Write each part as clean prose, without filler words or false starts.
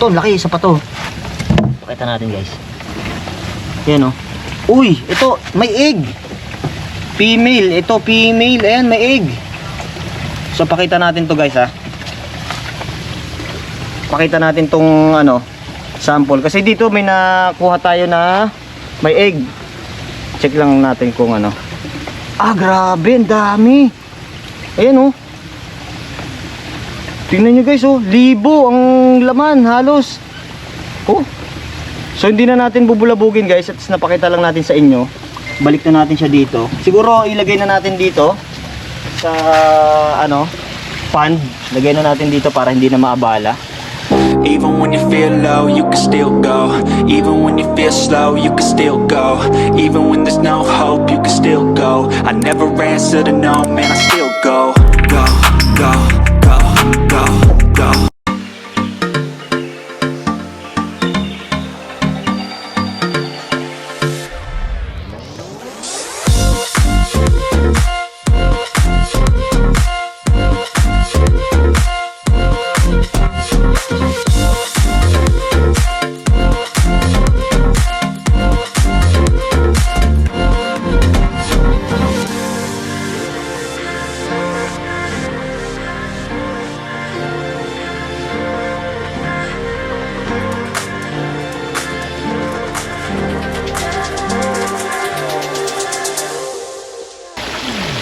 To, laki, isa pa to. Pakita natin guys. Yan o. Uy, ito, may egg. Female, ito female. Ayan, may egg. So pakita natin to guys ha. Pakita natin tong ano, sample. Kasi dito may nakuha tayo na may egg. Check lang natin kung ano. Ah, grabe, ang dami. Ayan oh. Tingnan nyo guys oh, 1,000 ang laman halos. Oh. So hindi na natin bubulabugin guys, at napakita lang natin sa inyo. Balik na natin siya dito. Siguro ilagay na natin dito sa ano, pond. Lagay na natin dito para hindi na maabala. Even when you feel low, you can still go. Even when you feel slow, you can still go. Even when there's no hope, you can still go. I never answer to no, man, I still go. Go, go, go, go, go.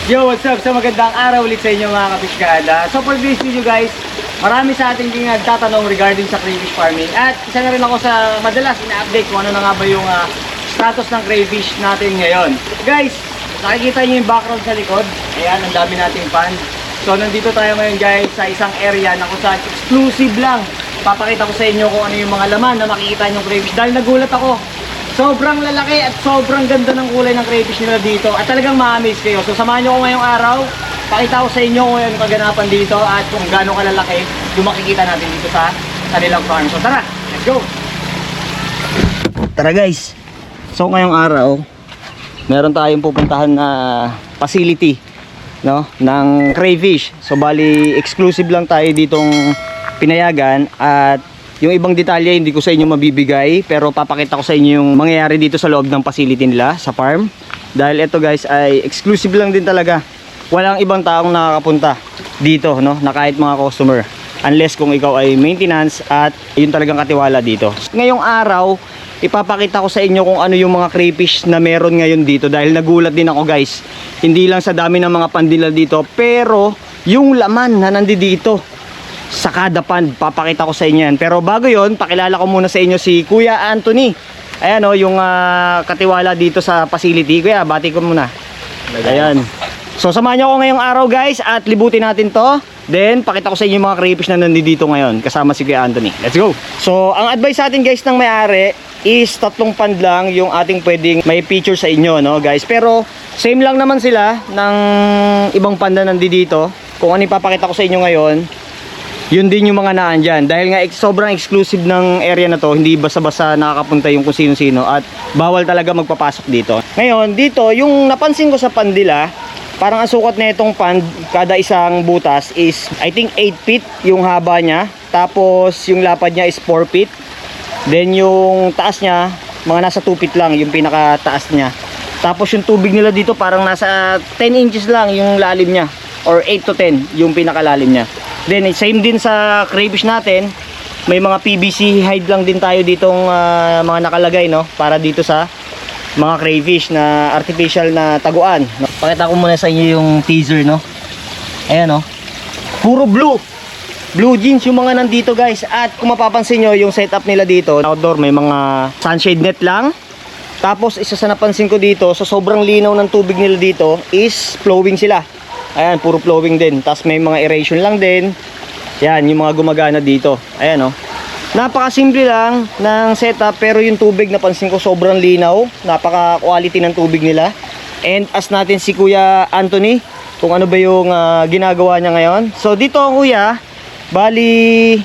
Yo, what's up? So magandang araw ulit sa inyo mga kapiskada. So for this video guys, marami sa ating nagtatanong regarding sa crayfish farming. At isa na rin ako sa madalas ina-update kung ano na nga ba yung status ng crayfish natin ngayon. Guys, nakikita nyo yung background sa likod. Ayan, ang dami nating pond. So nandito tayo ngayon guys sa isang area na kung saan exclusive lang. Papakita ko sa inyo kung ano yung mga laman na makikita nyo crayfish. Dahil nagulat ako. Sobrang lalaki at sobrang ganda ng kulay ng crayfish nila dito at talagang ma-amaze kayo. So samahan nyo ko ngayong araw, pakita ko sa inyo kung ano kaganapan dito at kung gaano kalalaki yung makikita natin dito sa kanilang farm. So tara, let's go! Tara guys. So ngayong araw, meron tayong pupuntahan na facility, no, ng crayfish. So bali exclusive lang tayo ditong pinayagan at yung ibang detalye hindi ko sa inyo mabibigay, pero papakita ko sa inyo yung mangyayari dito sa loob ng facility nila sa farm. Dahil ito guys ay exclusive lang din talaga. Walang ibang taong nakakapunta dito, no, na kahit mga customer. Unless kung ikaw ay maintenance at yun talagang katiwala dito. Ngayong araw, ipapakita ko sa inyo kung ano yung mga crayfish na meron ngayon dito. Dahil nagulat din ako guys. Hindi lang sa dami ng mga pandila dito, pero yung laman na nandito sa kada pond, papakita ko sa inyo yan. Pero bago yon, pakilala ko muna sa inyo si Kuya Anthony. Ayan o, yung katiwala dito sa facility. Kuya, bati ko muna. Ayan. So samahan nyo ako ngayong araw guys at libutin natin to. Then pakita ko sa inyo yung mga crayfish na nandito ngayon kasama si Kuya Anthony. Let's go! So ang advice sa atin guys ng may-ari is 3 pond lang yung ating pwedeng may feature sa inyo, no guys. Pero same lang naman sila ng ibang pond na nandito. Kung ano ipapakita ko sa inyo ngayon, yun din yung mga naan dyan. Dahil nga sobrang exclusive ng area na to, hindi basta-basta nakakapunta yung kung sino-sino at bawal talaga magpapasok dito. Ngayon, dito, yung napansin ko sa pandila, parang ang sukat na itong pond, kada isang butas is, I think 8 feet yung haba niya. Tapos, yung lapad niya is 4 feet. Then, yung taas niya, mga nasa 2 feet lang, yung pinakataas niya. Tapos, yung tubig nila dito, parang nasa 10 inches lang yung lalim niya. Or 8 to 10 yung pinakalalim niya. Then same din sa crayfish natin, may mga PVC hide lang din tayo ditong mga nakalagay, no, para dito sa mga crayfish na artificial na taguan. Pakita ko muna sa inyo yung teaser, no. Ayan, no. Puro blue jeans yung mga nandito guys. At kung mapapansin nyo yung setup nila dito, outdoor, may mga sunshade net lang. Tapos isa sa napansin ko dito, so sobrang linaw ng tubig nila dito is flowing sila. Ayan, puro flowing din. Tapos may mga aeration lang din. Yan, yung mga gumagana dito. Ayan, oh. Napakasimple lang ng setup, pero yung tubig napansin ko sobrang linaw. Napaka quality ng tubig nila. And ask natin si Kuya Anthony kung ano ba yung ginagawa niya ngayon. So dito kuya, bali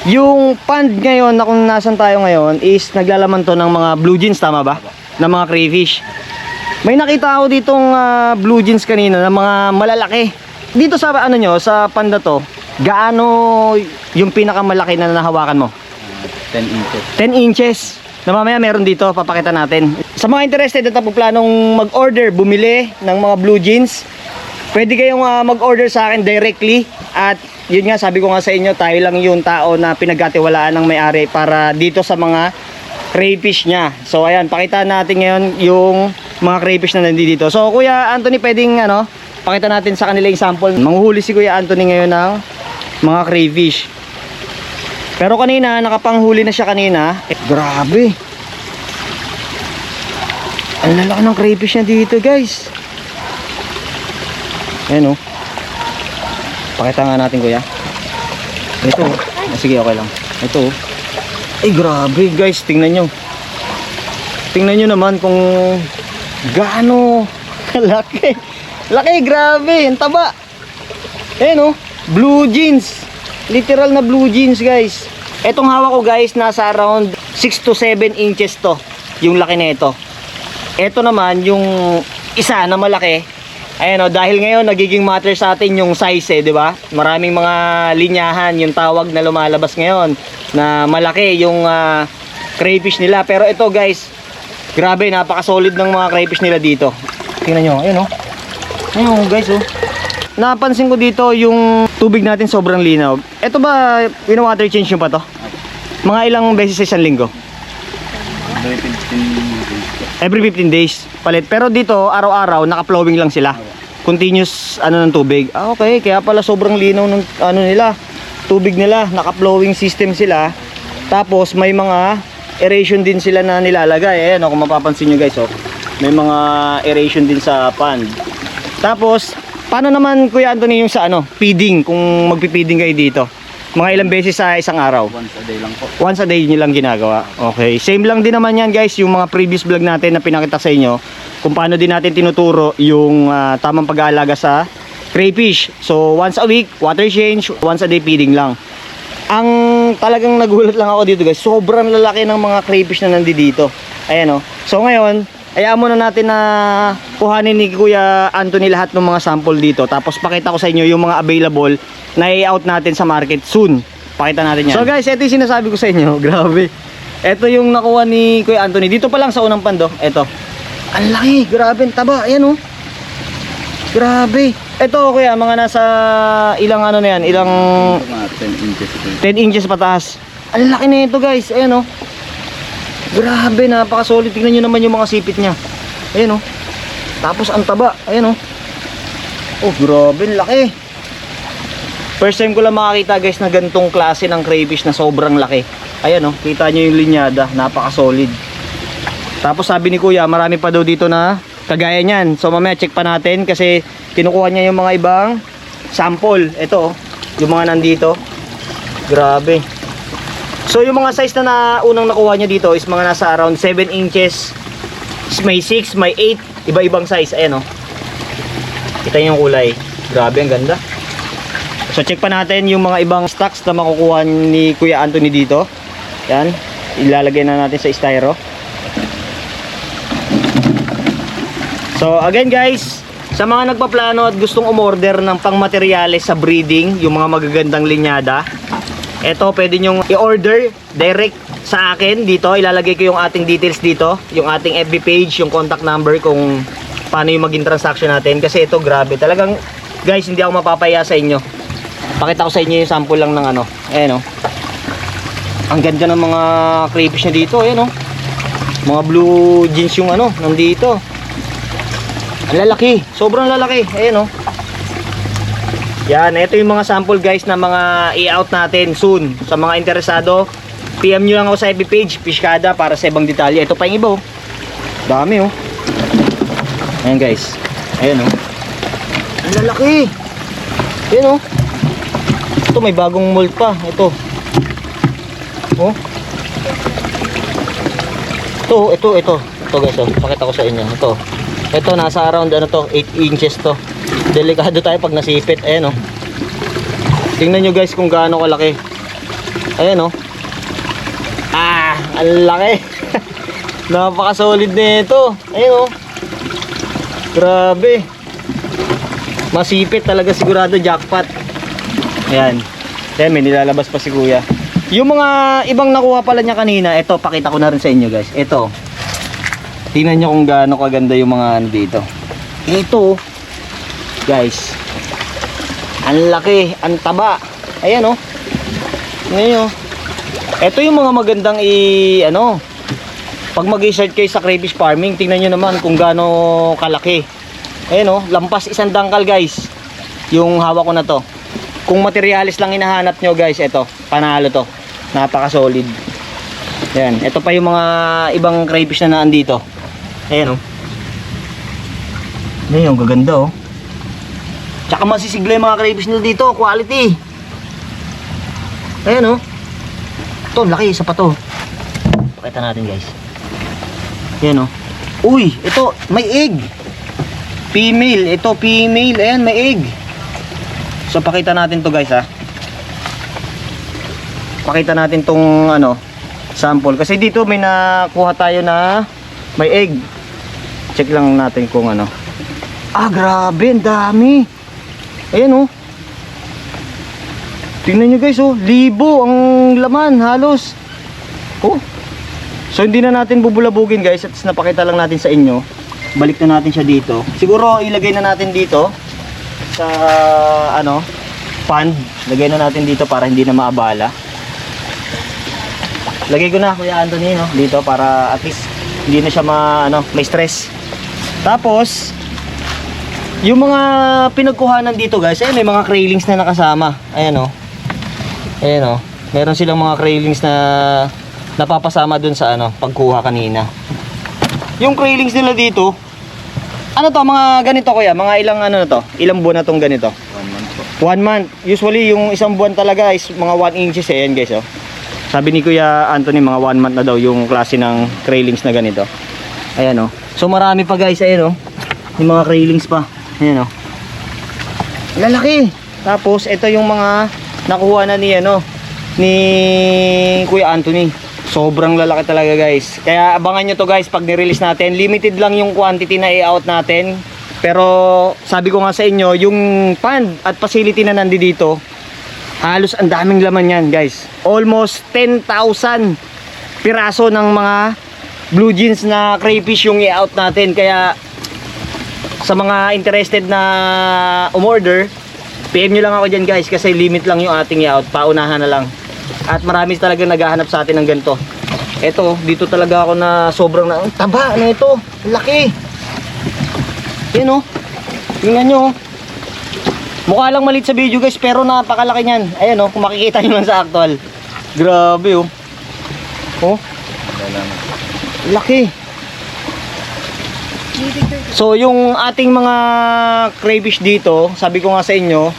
yung pond ngayon na kung nasan tayo ngayon is naglalaman to ng mga blue jeans, tama ba? Ng mga crayfish. May nakita ako ditong blue jeans kanina na mga malalaki. Dito sa ano nyo, sa panda to, gaano yung pinakamalaki na nahawakan mo? 10 inches. 10 inches. Na mamaya meron dito, papakita natin. Sa mga interested at planong mag-order, bumili ng mga blue jeans, pwede kayong mag-order sa akin directly. At yun nga, sabi ko nga sa inyo, tayo lang yung tao na pinagkatiwalaan ng may-ari para dito sa mga crayfish niya. So ayan, pakita natin ngayon yung mga crayfish na nandito. So Kuya Anthony, pwedeng pakita natin sa kanila yung sample. Manghuhuli si Kuya Anthony ngayon ng mga crayfish. Pero kanina, nakapanghuli na siya kanina. Grabe. Ang lalaki ng crayfish niya dito, guys. Ayan, oh. Pakita nga natin, Kuya. Ito. Sige, okay lang. Ito, oh. Ay, grabe, guys. Tingnan nyo. Tingnan nyo naman kung gaano laki. Laki, grabe. Ang taba. Ayan, oh. Blue jeans. Literal na blue jeans, guys. Etong hawak ko, guys, nasa around 6 to 7 inches to. Yung laki na ito. Ito naman, yung isa na malaki. Ayan, dahil ngayon nagiging matter sa atin yung size, di ba? Maraming mga linyahan, yung tawag na lumalabas ngayon na malaki yung crayfish nila. Pero ito, guys, grabe, napaka-solid ng mga crayfish nila dito. Tingnan nyo, ayan, Ayan, guys, Napansin ko dito yung tubig natin sobrang linaw. Ito ba, wino-water change nyo pa to? Mga ilang beses sa isang linggo? Every 15 days palit. Pero dito, araw-araw, naka-flowing lang sila. Continuous, ng tubig. Okay, kaya pala sobrang linaw ng, nila. Tubig nila, naka-flowing system sila. Tapos, may mga aeration din sila na nilalagay. Ayan, kung mapapansin nyo guys, may mga aeration din sa pond. Tapos, paano naman Kuya Anthony yung sa feeding, kung magpi-feeding kayo dito? Mga ilang beses sa isang araw? Once a day lang po. Once a day nyo lang ginagawa. Okay. Same lang din naman yan guys, yung mga previous vlog natin na pinakita sa inyo. Kung paano din natin tinuturo yung tamang pag-aalaga sa crayfish. So once a week, water change, once a day feeding lang. Ang talagang nagulat lang ako dito guys, sobrang lalaki ng mga crayfish na nandito. Ayan So ngayon, hayaan muna natin na kuhanin ni Kuya Anthony lahat ng mga sample dito. Tapos pakita ko sa inyo yung mga available na i-out natin sa market soon. Pakita natin yan. So guys, ito yung sinasabi ko sa inyo. Grabe. Ito yung nakuha ni Kuya Anthony. Dito pa lang sa unang pando. Ito. Ang laki. Grabe. Ang taba. Ayan Grabe. Ito Kuya, mga nasa ilang na yan? Ilang 10 inches. 10 inches pataas. Ang laki na ito guys. Ayan Grabe, napaka-solid. Tingnan nyo naman yung mga sipit niya. Ayan Tapos ang taba. Ayan Oh, grabe, laki. First time ko lang makakita guys na ganitong klase ng crayfish na sobrang laki. Ayan kita nyo yung linyada. Napaka-solid. Tapos sabi ni Kuya, marami pa daw dito na kagaya niyan. So mamaya check pa natin kasi kinukuha niya yung mga ibang sample. Ito yung mga nandito. Grabe. So yung mga size na unang nakuha niya dito is mga nasa around 7 inches. May 6, may 8, iba-ibang size. Ayan Kita niyo yung kulay. Grabe, ang ganda. So check pa natin yung mga ibang stocks na makukuha ni Kuya Anthony dito. Yan, ilalagay na natin sa styro. So again guys, sa mga nagpaplano at gustong umorder ng pangmateryales sa breeding, yung mga magagandang linyada, eto pwede nyong i-order direct sa akin dito. Ilalagay ko yung ating details dito, yung ating FB page, yung contact number kung paano yung maging transaction natin. Kasi ito grabe, talagang guys, hindi ako mapapaya sa inyo. Pakita ko sa inyo yung sample lang ng ayan ang ganda ng mga crayfish na dito. Ayan mga blue jeans yung nandito. Ang lalaki, sobrang lalaki. Ayan Yan, ito yung mga sample guys na mga i-out natin soon. Sa mga interesado, PM nyo lang ako sa FB page, Fishkada, para sa ibang detalye. Ito pa yung iba dami Ayan guys. Ayan ang lalaki. Ayan ito may bagong mold pa. Ito Ito guys pakita ko sa inyo. Ito nasa around 8 inches to. Delikado tayo pag nasipit. Ayan tingnan nyo guys kung gaano kalaki. Ayan ang laki. Napaka-solid na ito. Ayan grabe. Masipit talaga sigurado, jackpot. Ayan. Ayan, may nilalabas pa si Kuya. Yung mga ibang nakuha pala niya kanina, ito, pakita ko na rin sa inyo guys. Ito. Tingnan nyo kung gaano kaganda yung mga ano dito. Ito, guys. Ang laki, ang taba. Ayan oh. Ngayon, ito yung mga magandang pag mag-start kayo sa crayfish farming, tingnan nyo naman kung gaano kalaki. Ayan oh, lampas isang dangkal guys. Yung hawak ko na to. Kung materialis lang hinahanap nyo guys, ito, panalo to. Napaka solid. Ayan, ito pa yung mga ibang crayfish na naandito. Ayan oh. Ayan, gaganda oh. Tsaka masisigla yung mga crayfish nila dito, quality. Ayan oh. Ito, laki, isa pa to. Pakita natin guys. Ayan oh. Uy, ito, may egg. Female, ito female. Ayan, may egg. So pakita natin to guys ha. Pakita natin tong sample. Kasi dito may nakuha tayo na may egg. Check lang natin kung ano. Ah, grabe, ang dami. Ayan oh. Tingnan nyo guys oh, 1,000 ang laman halos. Oh. So hindi na natin bubulabugin guys, at napakita lang natin sa inyo. Balik na natin siya dito. Siguro ilagay na natin dito sa pond. Lagay na natin dito para hindi na maabala. Lagay ko na Kuya Anthony no, dito para at least hindi na siya may stress. Tapos yung mga pinagkuhanan dito guys, may mga craylings na nakasama. Ayan oh. Ayan oh. Meron silang mga craylings na napapasama dun sa pagkuha kanina. Yung craylings nila dito, mga ganito Kuya, mga ilang ilang buwan na tong ganito? 1 month po. 1 month. Usually yung isang buwan talaga is mga 1 inches ayan guys oh. Sabi ni Kuya Anthony mga 1 month na daw yung klase ng craylings na ganito. Ayan oh. So marami pa guys, ayan oh. Yung mga craylings pa. Ayan oh. Lalaki. Tapos ito yung mga nakuha na ni Kuya Anthony. Sobrang lalaki talaga guys. Kaya abangan nyo to guys pag nirelease natin. Limited lang yung quantity na i-out natin. Pero sabi ko nga sa inyo, yung pond at facility na nandito, halos ang daming laman yan guys. Almost 10,000 piraso ng mga blue jeans na crayfish yung i-out natin. Kaya sa mga interested na umorder, PM nyo lang ako dyan guys, kasi limit lang yung ating i-out. Paunahan na lang. At marami talaga naghahanap sa atin ng ganito. Eto, dito talaga ako na sobrang taba na ito. Laki. Yan oh. Tingnan nyo oh. Mukha lang maliit sa video guys, pero napakalaki niyan. Ayan oh, kung makikita nyo man sa actual. Grabe oh. Oh. Laki. So yung ating mga crayfish dito, sabi ko nga sa inyo,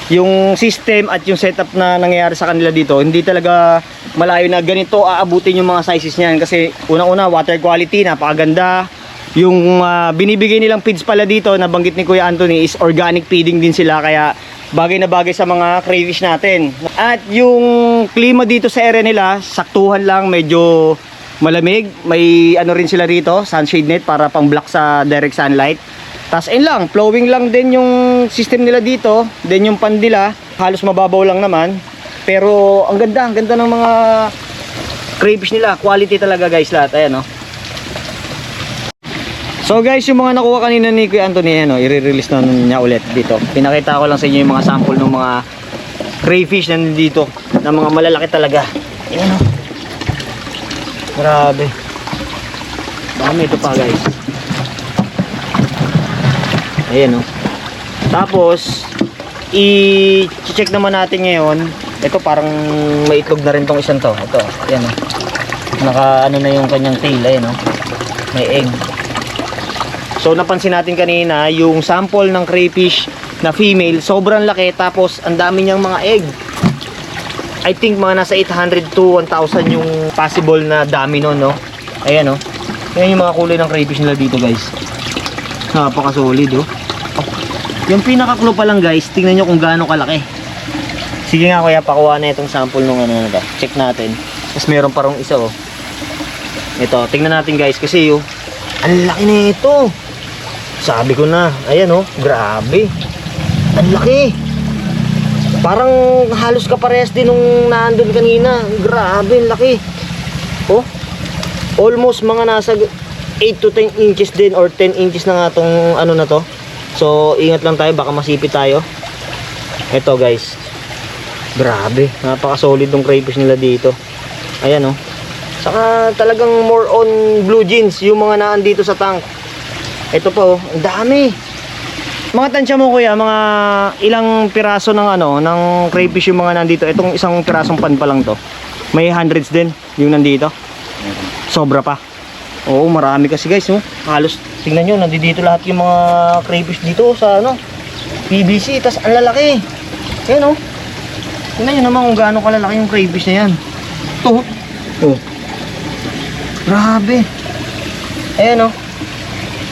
yung system at yung setup na nangyayari sa kanila dito, hindi talaga malayo na ganito aabutin yung mga sizes niyan. Kasi unang-una, water quality, napakaganda. Yung binibigay nilang feeds pala dito, nabanggit ni Kuya Anthony, is organic feeding din sila. Kaya bagay na bagay sa mga crayfish natin. At yung klima dito sa area nila, saktuhan lang, medyo malamig. May rin sila rito, sunshade net para pang block sa direct sunlight. Tas lang, flowing lang din yung system nila dito. Then yung pond nila, halos mababaw lang naman. Pero ang ganda ng mga crayfish nila. Quality talaga guys lahat. Ayan oh. So guys, yung mga nakuha kanina ni Kuya Anthony, i-release na niya ulit dito. Pinakita ko lang sa inyo yung mga sample ng mga crayfish na dito, na mga malalaki talaga. Ayan oh. Grabe. Dami ito pa guys. Ayan oh. Tapos i-check naman natin ngayon. Ito parang may itlog na rin tong isang to. Ito, ayan oh. Naka na yung kanyang tail, ayan oh. May egg. So napansin natin kanina yung sample ng crayfish na female, sobrang laki, tapos ang dami niyang mga egg. I think mga nasa 800 to 1,000 yung possible na dami nun, no? Ayan oh. Ayan yung mga kulay ng crayfish nila dito guys. Napaka solid oh. Yung pinaka-clue pa lang guys, tingnan nyo kung gaano kalaki. Sige nga Kuya, pakuha na itong sample nung na to. Check natin. Tapos meron parang isa oh. Ito, tingnan natin guys kasi oh, ang laki na ito. Sabi ko na, ayan oh, grabe. Ang laki. Parang halos kaparehas din nung naandun kanina. Grabe, ang laki. Oh, almost mga nasa 8 to 10 inches din or 10 inches na nga tong ano na to. So, ingat lang tayo, baka masipit tayo. Ito guys. Grabe, napaka-solid ng crayfish nila dito. Ayan oh. Saka talagang more on blue jeans yung mga naan dito sa tank. Ito pa oh, ang dami. Mga tansya mo kuya, mga ilang piraso ng ano, ng crayfish yung mga nandito. Itong isang pirasong pan pa lang to. May hundreds din yung nandito. Sobra pa. Oo, marami kasi guys, oh. Halos tingnan niyo, nandito lahat yung mga crayfish dito sa ano, PVC, tas ang lalaki. Ayan oh. Tingnan niyo naman kung gaano kalalaki yung crayfish na yan. Ito. Oh. Grabe. Ayan oh.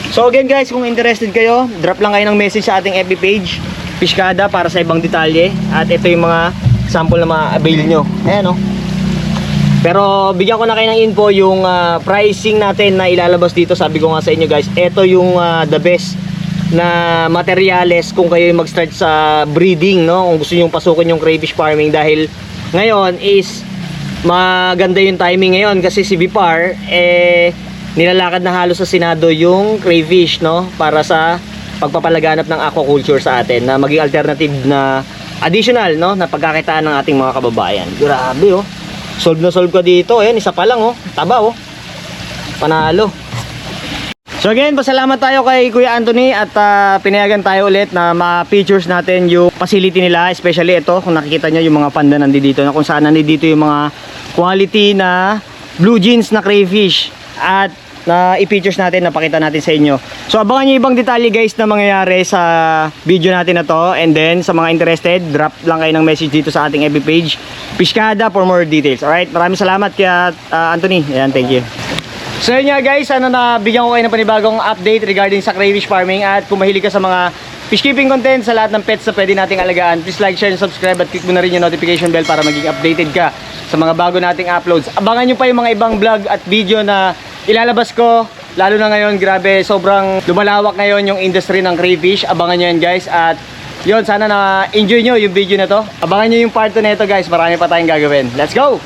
So again guys, kung interested kayo, drop lang kayo ng message sa ating FB page, Fishkada, para sa ibang detalye. At ito yung mga sample na ma-avail nyo. Ayan o. Pero bigyan ko na kayo ng info yung pricing natin na ilalabas dito. Sabi ko nga sa inyo guys, ito yung the best na materyales kung kayo mag-start sa breeding, no? Kung gusto nyo pasukin yung crayfish farming, dahil ngayon is maganda yung timing ngayon kasi si Vipar nilalakad na halos sa Senado yung crayfish, no, para sa pagpapalaganap ng aquaculture sa atin, na maging alternative na additional, no, na pagkakitaan ng ating mga kababayan. Grabe oh. Solve na solve ka dito. Ayan, isa pa lang oh. Taba oh. Panalo. So again, pasalamat tayo kay Kuya Anthony at pinayagan tayo ulit na ma-features natin yung facility nila, especially ito, kung nakikita nyo yung mga panda nandito, na kung saan nandito yung mga quality na blue jeans na crayfish, at na i-features natin, napakita natin sa inyo. So abangan nyo ibang detalye guys na mangyayari sa video natin na to. And then sa mga interested, drop lang kayo ng message dito sa ating FB page, Fishkada, for more details. Alright, maraming salamat kaya Anthony. Ayan, thank you. So yun nga guys, sana nabigyan ko kayo ng panibagong update regarding sa crayfish farming. At kung mahilig ka sa mga fish keeping content, sa lahat ng pets na pwede nating alagaan, please like, share, and subscribe, at click mo na rin yung notification bell para maging updated ka sa mga bago nating uploads. Abangan nyo pa yung mga ibang vlog at video na ilalabas ko, lalo na ngayon. Grabe, sobrang lumalawak ngayon yung industry ng crayfish. Abangan nyo yan guys. At yun, sana na enjoy nyo yung video na to. Abangan nyo yung part 2 na ito guys, marami pa tayong gagawin. Let's go!